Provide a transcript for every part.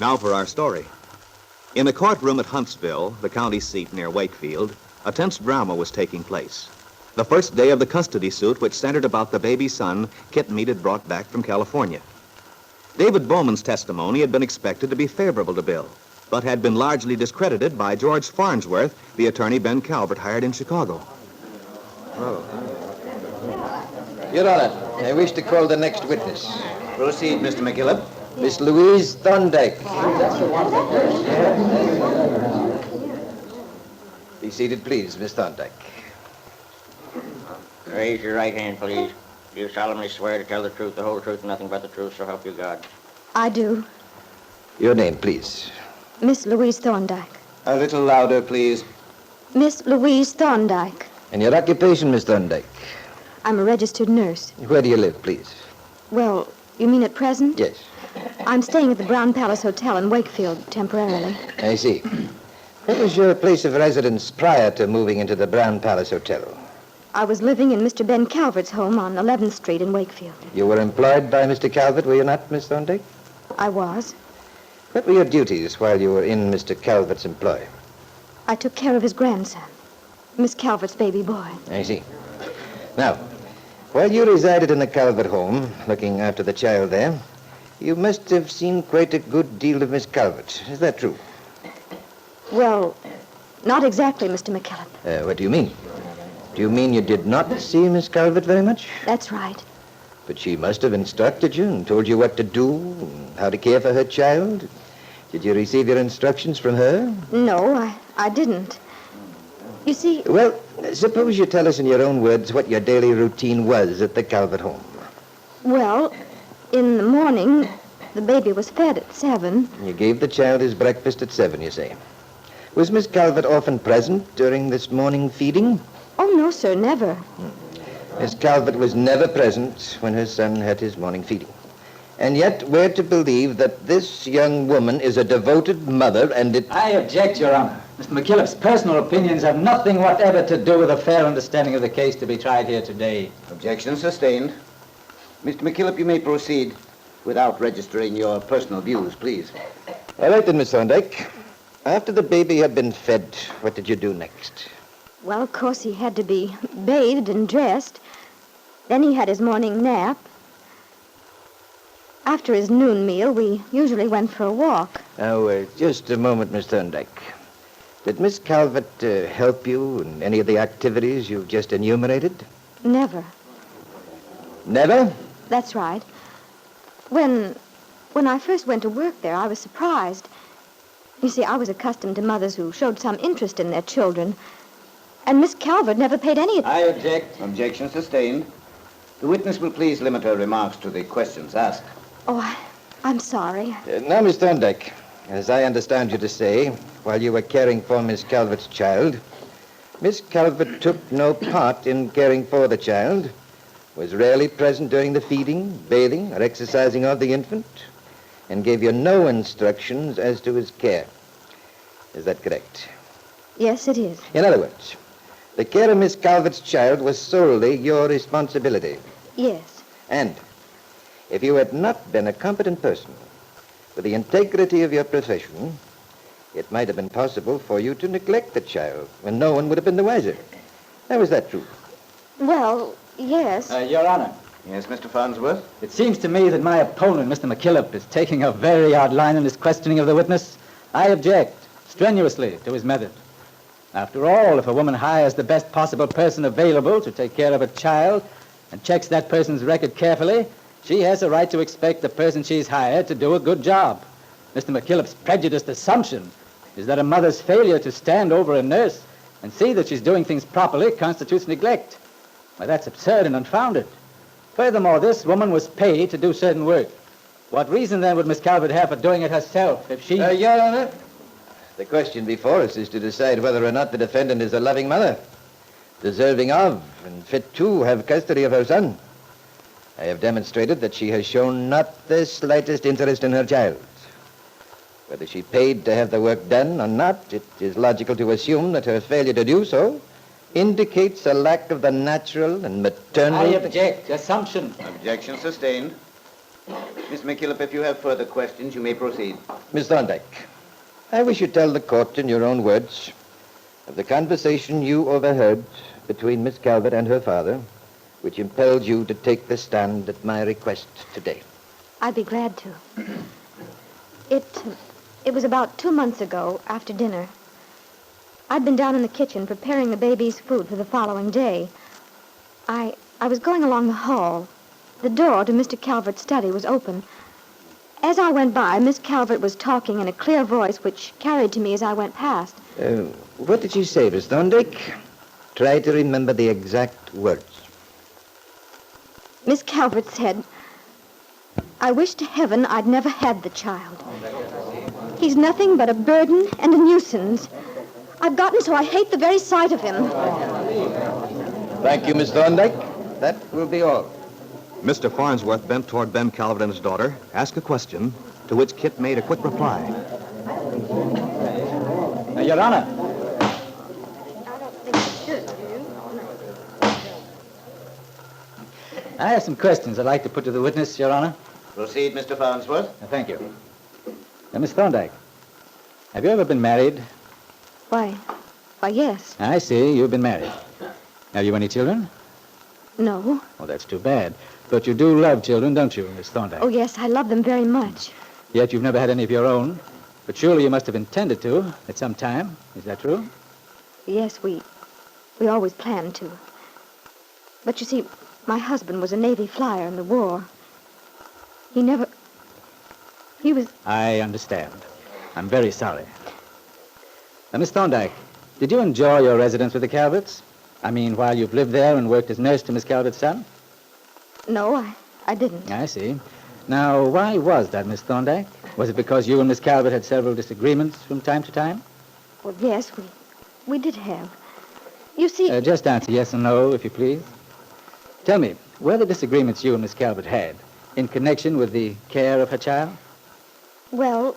Now for our story. In a courtroom at Huntsville, the county seat near Wakefield, a tense drama was taking place. The first day of the custody suit, which centered about the baby son Kit Meade had brought back from California. David Bowman's testimony had been expected to be favorable to Bill, but had been largely discredited by George Farnsworth, the attorney Ben Calvert hired in Chicago. Your Honor, I wish to call the next witness. Proceed, Mr. McKillop. Miss Louise Thorndyke. Be seated, please, Miss Thorndyke. Raise your right hand, please. Do you solemnly swear to tell the truth, the whole truth, and nothing but the truth, so help you God? I do. Your name, please. Miss Louise Thorndyke. A little louder, please. Miss Louise Thorndyke. And your occupation, Miss Thorndyke? I'm a registered nurse. Where do you live, please? Well, you mean at present? Yes. I'm staying at the Brown Palace Hotel in Wakefield temporarily. I see. What was your place of residence prior to moving into the Brown Palace Hotel? I was living in Mr. Ben Calvert's home on 11th Street in Wakefield. You were employed by Mr. Calvert, were you not, Miss Thorndyke? I was. What were your duties while you were in Mr. Calvert's employ? I took care of his grandson, Miss Calvert's baby boy. I see. Now, while you resided in the Calvert home, looking after the child there, you must have seen quite a good deal of Miss Calvert. Is that true? Well, not exactly, Mr. McKillop. What do you mean? Do you mean you did not see Miss Calvert very much? That's right. But she must have instructed you and told you what to do and how to care for her child. Did you receive your instructions from her? No, I didn't. You see... Well, suppose you tell us in your own words what your daily routine was at the Calvert home. Well, in the morning, the baby was fed at 7. You gave the child his breakfast at 7, you say. Was Miss Calvert often present during this morning feeding? Oh, no, sir, never. Miss Calvert was never present when her son had his morning feeding. And yet we're to believe that this young woman is a devoted mother and it... I object, Your Honor. Mr. McKillop's personal opinions have nothing whatever to do with a fair understanding of the case to be tried here today. Objection sustained. Mr. McKillop, you may proceed without registering your personal views, please. All right then, Miss Thorndyke. After the baby had been fed, what did you do next? Well, of course, he had to be bathed and dressed. Then he had his morning nap. After his noon meal, we usually went for a walk. Now, just a moment, Miss Thorndyke. Did Miss Calvert help you in any of the activities you've just enumerated? Never. Never? That's right. When I first went to work there, I was surprised. You see, I was accustomed to mothers who showed some interest in their children, and Miss Calvert never paid any... I object. Objection sustained. The witness will please limit her remarks to the questions asked. Oh, I'm sorry. Now, Miss Thorndyke, as I understand you to say, while you were caring for Miss Calvert's child, Miss Calvert took no part in caring for the child, was rarely present during the feeding, bathing, or exercising of the infant, and gave you no instructions as to his care. Is that correct? Yes, it is. In other words, the care of Miss Calvert's child was solely your responsibility. Yes. And if you had not been a competent person with the integrity of your profession, it might have been possible for you to neglect the child when no one would have been the wiser. Now, is that true? Well, yes. Your Honor, Yes, Mr. Farnsworth? it seems to me that my opponent, Mr. McKillop, is taking a very odd line in his questioning of the witness. I object strenuously to his method. After all, if a woman hires the best possible person available to take care of a child and checks that person's record carefully, she has a right to expect the person she's hired to do a good job. Mr. McKillop's prejudiced assumption is that a mother's failure to stand over a nurse and see that she's doing things properly constitutes neglect. Why, that's absurd and unfounded. Furthermore, this woman was paid to do certain work. What reason, then, would Miss Calvert have for doing it herself if she... Your Honor, the question before us is to decide whether or not the defendant is a loving mother, deserving of and fit to have custody of her son. I have demonstrated that she has shown not the slightest interest in her child. Whether she paid to have the work done or not, it is logical to assume that her failure to do so indicates a lack of the natural and maternal... I object. Assumption. Objection sustained. Miss McKillop, if you have further questions, you may proceed. Miss Thorndyke, I wish you tell the court in your own words of the conversation you overheard between Miss Calvert and her father, which impelled you to take the stand at my request today. I'd be glad to. It was about 2 months ago, after dinner. I'd been down in the kitchen preparing the baby's food for the following day. I was going along the hall. The door to Mr. Calvert's study was open. As I went by, Miss Calvert was talking in a clear voice which carried to me as I went past. What did she say, Miss Thorndyke? Try to remember the exact words. Miss Calvert said, "I wish to heaven I'd never had the child. He's nothing but a burden and a nuisance. I've gotten so I hate the very sight of him." Thank you, Miss Thorndyke. That will be all. Mr. Farnsworth bent toward Ben Calvert and his daughter, asked a question, to which Kit made a quick reply. Your Honor. I don't think you should, do you? I have some questions I'd like to put to the witness, Your Honor. Proceed, Mr. Farnsworth. Thank you. Now, Miss Thorndyke, have you ever been married? Why, yes. I see. You've been married. Have you any children? No. Well, that's too bad. But you do love children, don't you, Miss Thorndyke? Oh, yes, I love them very much. Yet you've never had any of your own. But surely you must have intended to at some time. Is that true? Yes, we always planned to. But you see, my husband was a Navy flyer in the war. He was... I understand. I'm very sorry. Now, Miss Thorndyke, did you enjoy your residence with the Calverts? I mean, while you've lived there and worked as nurse to Miss Calvert's son? No, I didn't. I see. Now, why was that, Miss Thorndyke? Was it because you and Miss Calvert had several disagreements from time to time? Well, yes, we did have. You see... Just answer yes or no, if you please. Tell me, were the disagreements you and Miss Calvert had in connection with the care of her child? Well,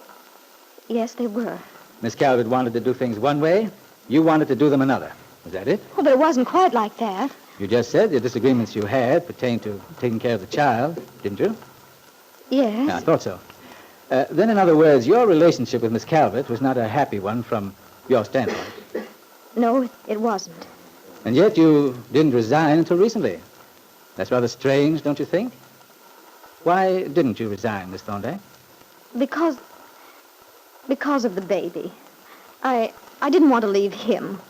yes, they were. Miss Calvert wanted to do things one way. You wanted to do them another. Was that it? Well, but it wasn't quite like that. You just said the disagreements you had pertained to taking care of the child, didn't you? Yes. I thought so. Then, in other words, your relationship with Miss Calvert was not a happy one from your standpoint. No, it wasn't. And yet you didn't resign until recently. That's rather strange, don't you think? Why didn't you resign, Miss Thorndyke? Because of the baby. I didn't want to leave him.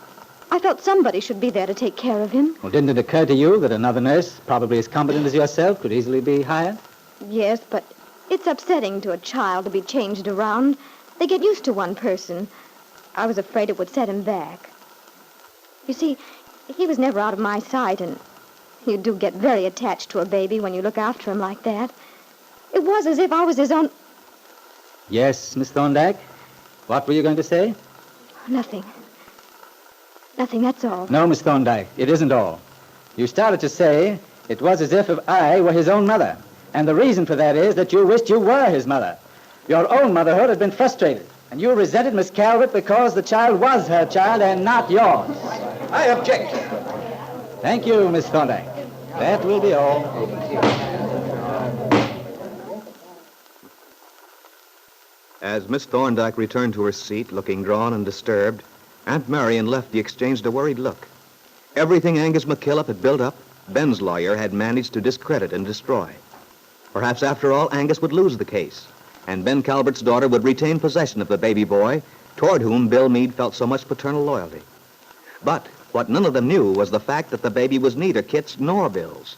I felt somebody should be there to take care of him. Well, didn't it occur to you that another nurse, probably as competent as yourself, could easily be hired? Yes, but it's upsetting to a child to be changed around. They get used to one person. I was afraid it would set him back. You see, he was never out of my sight, and you do get very attached to a baby when you look after him like that. It was as if I was his own... Yes, Miss Thorndyke? What were you going to say? Nothing. Nothing, that's all. No, Miss Thorndyke, it isn't all. You started to say it was as if I were his own mother. And the reason for that is that you wished you were his mother. Your own motherhood had been frustrated, and you resented Miss Calvert because the child was her child and not yours. I object. Thank you, Miss Thorndyke. That will be all. As Miss Thorndyke returned to her seat, looking drawn and disturbed, Aunt Mary and Lefty exchanged a worried look. Everything Angus McKillop had built up, Ben's lawyer had managed to discredit and destroy. Perhaps, after all, Angus would lose the case, and Ben Calvert's daughter would retain possession of the baby boy, toward whom Bill Meade felt so much paternal loyalty. But what none of them knew was the fact that the baby was neither Kit's nor Bill's.